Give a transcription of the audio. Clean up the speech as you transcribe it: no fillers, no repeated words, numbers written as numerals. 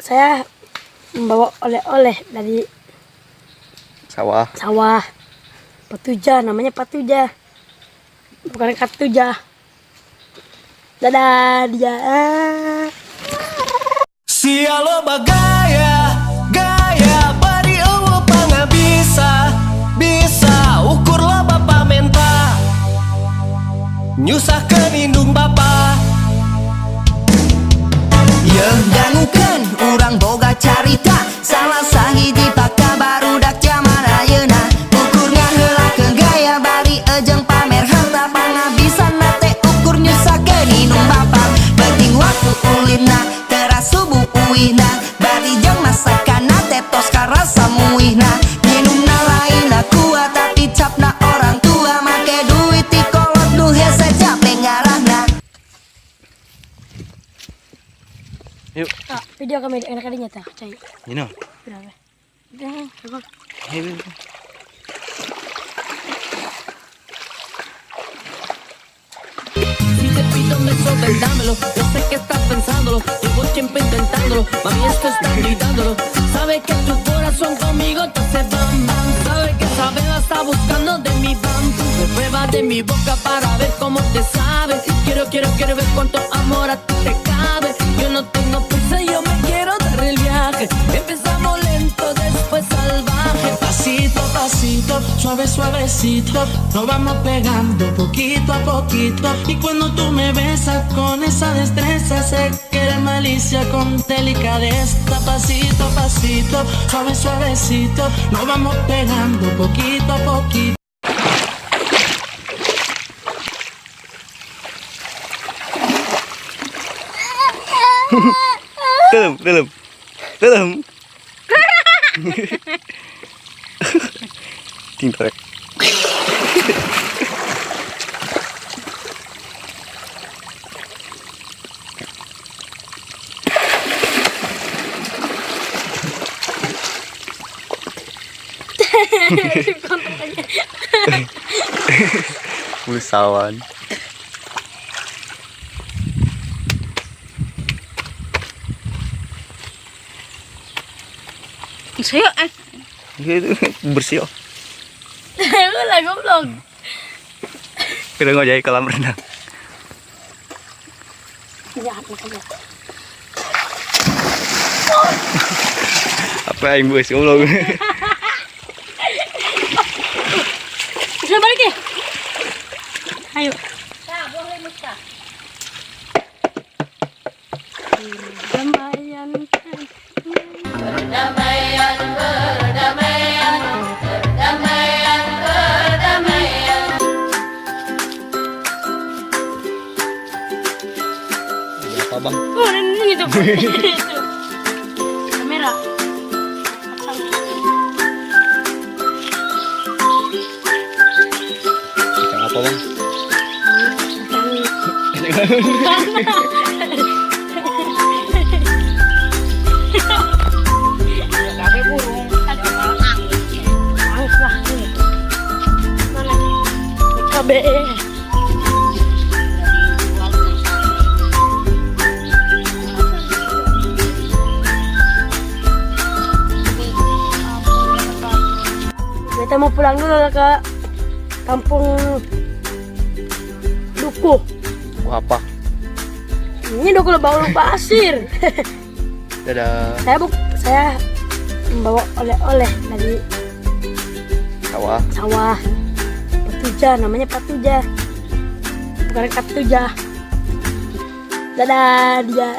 Saya membawa oleh-oleh dari Sawah. Patuja, namanya Patuja. Bukan Katuja. Dadah dia. Sialo bagaya, gaya bari eueuh pangabisa, bisa ukur lo bapa menta, nyusahkeun indung bapa. Yeuh dangukeun urang boga carita, salah sahiji paka barudak zaman ayeuna. Ukurnya heulakeun gaya bari ejeng pamer harta, pangabisan nate ukur nyusahkeun indung bapa. Penting waktu ulina teras subuh uihna, bari jeung masakan nate tos karasa muihna. Minumna lainna kuat tapi capna orang tua, make duit ti kolot nu hese capek ngarahna. Yuk. Video kami enak kalinya tah, cai. You know. Berapa? Udah, coba. Hey. Si te pido un beso, ven dámelo. Yo sé que estás pensándolo, llevo tiempo intentándolo. Mami, esto está gritándolo. Sabe que tu corazón conmigo te hace bam bam. Sabe que esa vela está buscando de mi bam. Me prueba de mi boca para ver cómo te sabe. Quiero ver cuánto amor a ti te cabe. Yo no tengo prisa, yo me quiero dar el viaje. Empezamos lento, después salvaje. Pasito a pasito, suave suavecito, nos vamos pegando poquito a poquito. Y cuando tú me besas con esa destreza, sé que eres malicia con delicadeza. Pasito a pasito, suave suavecito, nos vamos pegando poquito a poquito. Dalam. Tintorek. Usahawan. Saya Itu bersih oh. lah goblok. Kita ngojek kolam renang. Jahat makanya. Apa yang bos goblok. Bisa balik ya? Ayo. Apa bang? Oh, ini tuh. Kamera. Ikan apa bang? Ada burung, ada angin. Angin lah ini. Mana? KBE. Kita mau pulang dulu ke kampung Dukuh. Apa? Ini Dukuh Bau Pasir. Dadah. Saya membawa oleh-oleh dari Sawah. Patuja, namanya Patuja. Bukan Katuja. Dadah dia.